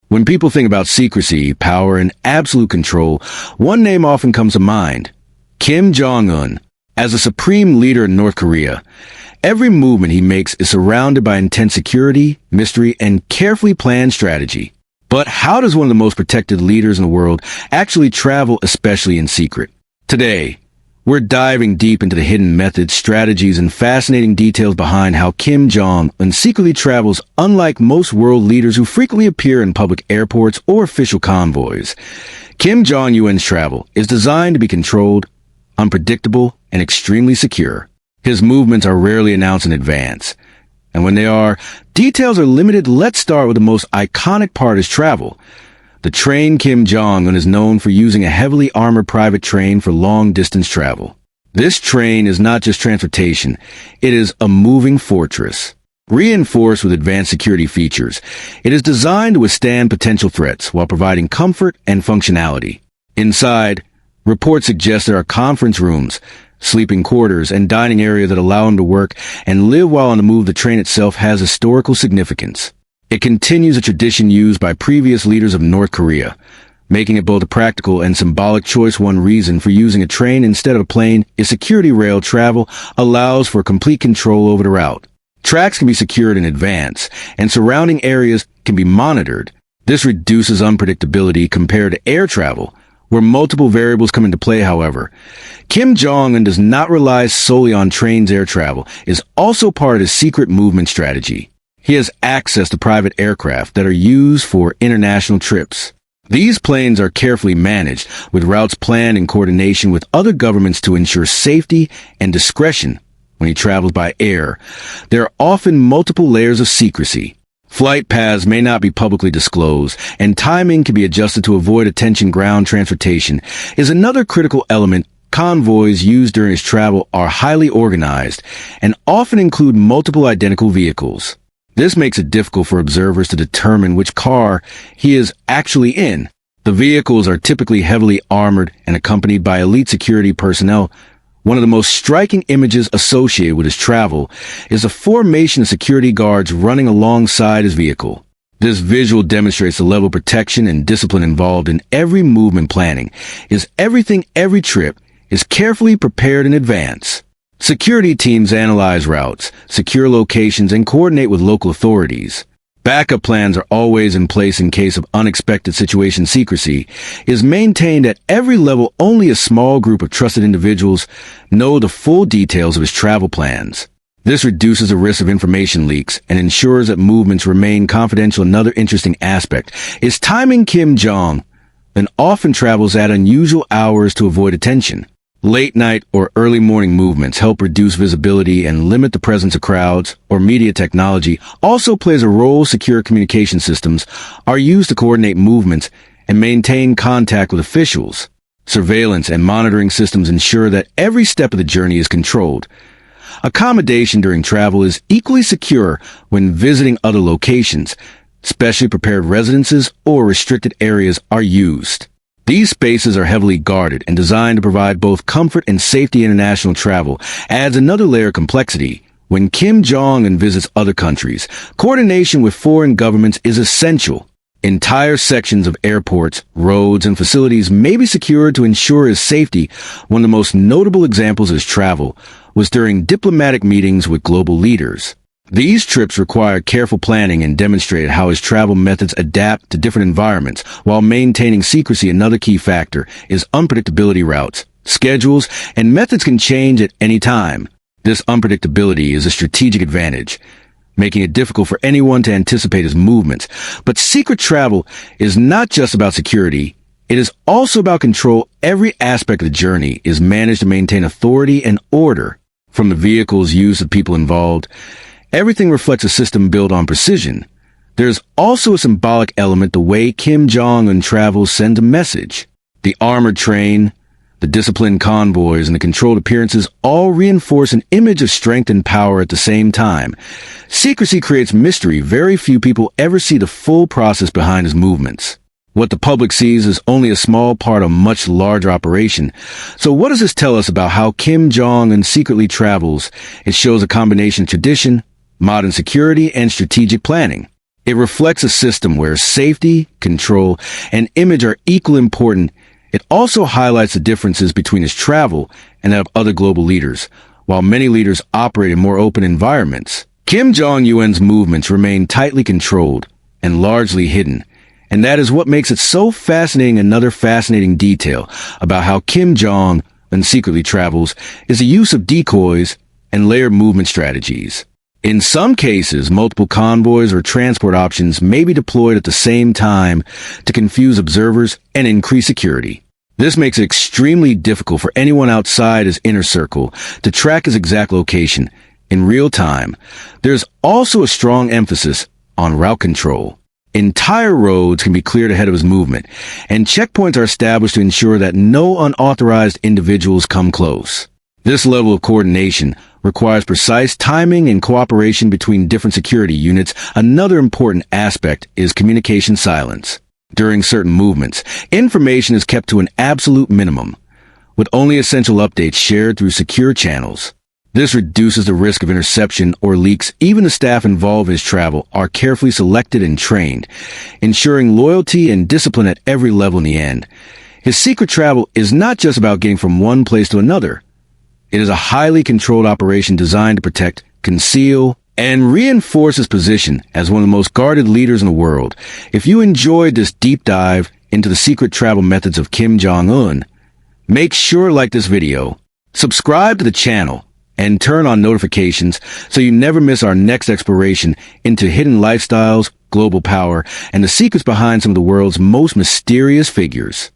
When people think about secrecy, power, and absolute control, one name often comes to mind: Kim Jong-un. As a supreme leader in North Korea, every movement he makes is surrounded by intense security, mystery, and carefully planned strategy. But how does one of the most protected leaders in the world actually travel, especially in secret? Today, we're diving deep into the hidden methods, strategies, and fascinating details behind how Kim Jong-un secretly travels, unlike most world leaders who frequently appear in public airports or official convoys. Kim Jong-un's travel is designed to be controlled, unpredictable, and extremely secure. His movements are rarely announced in advance. And when they are, details are limited. Let's start with the most iconic part of his travel. The train. Kim Jong-un is known for using a heavily armored private train for long-distance travel. This train is not just transportation, it is a moving fortress. Reinforced with advanced security features, it is designed to withstand potential threats while providing comfort and functionality. Inside, reports suggest there are conference rooms, sleeping quarters, and dining areas that allow him to work and live while on the move. The train itself has historical significance. It continues a tradition used by previous leaders of North Korea, making it both a practical and symbolic choice. One reason for using a train instead of a plane is security. Rail travel allows for complete control over the route. Tracks can be secured in advance, and surrounding areas can be monitored. This reduces unpredictability compared to air travel, where multiple variables come into play. However, Kim Jong-un does not rely solely on trains. Air travel is also part of his secret movement strategy. He has access to private aircraft that are used for international trips. These planes are carefully managed, with routes planned in coordination with other governments to ensure safety and discretion. When he travels by air, there are often multiple layers of secrecy. Flight paths may not be publicly disclosed, and timing can be adjusted to avoid attention. Ground transportation is another critical element. Convoys used during his travel are highly organized and often include multiple identical vehicles. This makes it difficult for observers to determine which car he is actually in. The vehicles are typically heavily armored and accompanied by elite security personnel. One of the most striking images associated with his travel is a formation of security guards running alongside his vehicle. This visual demonstrates the level of protection and discipline involved in every movement. Planning is everything. Every trip is carefully prepared in advance. Security teams analyze routes, secure locations, and coordinate with local authorities. Backup plans are always in place in case of unexpected situations. Secrecy is maintained at every level. Only a small group of trusted individuals know the full details of his travel plans. This reduces the risk of information leaks and ensures that movements remain confidential. Another interesting aspect is timing. Kim Jong-un often travels at unusual hours to avoid attention. Late night or early morning movements help reduce visibility and limit the presence of crowds or media. Technology also plays a role. Secure communication systems are used to coordinate movements and maintain contact with officials. Surveillance and monitoring systems ensure that every step of the journey is controlled. Accommodation during travel is equally secure when visiting other locations. Specially prepared residences or restricted areas are used. These spaces are heavily guarded and designed to provide both comfort and safety. International travel adds another layer of complexity. When Kim Jong-un visits other countries, coordination with foreign governments is essential. Entire sections of airports, roads, and facilities may be secured to ensure his safety. One of the most notable examples of his travel was during diplomatic meetings with global leaders. These trips required careful planning and demonstrated how his travel methods adapt to different environments while maintaining secrecy. Another key factor is unpredictability. Routes, schedules, and methods can change at any time. This unpredictability is a strategic advantage, making it difficult for anyone to anticipate his movements. But secret travel is not just about security. It is also about control. Every aspect of the journey is managed to maintain authority and order. From the vehicles used to the people involved, everything reflects a system built on precision. There's also a symbolic element. The way Kim Jong-un travels sends a message. The armored train, the disciplined convoys, and the controlled appearances all reinforce an image of strength and power at the same time. Secrecy creates mystery. Very few people ever see the full process behind his movements. What the public sees is only a small part of a much larger operation. So what does this tell us about how Kim Jong-un secretly travels? It shows a combination of tradition, modern security, and strategic planning. It reflects a system where safety, control, and image are equally important. It also highlights the differences between his travel and that of other global leaders. While many leaders operate in more open environments, Kim Jong-un's movements remain tightly controlled and largely hidden. And that is what makes it so fascinating. Another fascinating detail about how Kim Jong-un secretly travels is the use of decoys and layered movement strategies. In some cases, multiple convoys or transport options may be deployed at the same time to confuse observers and increase security. This makes it extremely difficult for anyone outside his inner circle to track his exact location in real time. There's also a strong emphasis on route control. Entire roads can be cleared ahead of his movement, and checkpoints are established to ensure that no unauthorized individuals come close. This level of coordination requires precise timing and cooperation between different security units. Another important aspect is communication silence. During certain movements, information is kept to an absolute minimum, with only essential updates shared through secure channels. This reduces the risk of interception or leaks. Even the staff involved in his travel are carefully selected and trained, ensuring loyalty and discipline at every level. In the end, his secret travel is not just about getting from one place to another. It is a highly controlled operation designed to protect, conceal, and reinforce his position as one of the most guarded leaders in the world. If you enjoyed this deep dive into the secret travel methods of Kim Jong-un, make sure to like this video, subscribe to the channel, and turn on notifications so you never miss our next exploration into hidden lifestyles, global power, and the secrets behind some of the world's most mysterious figures.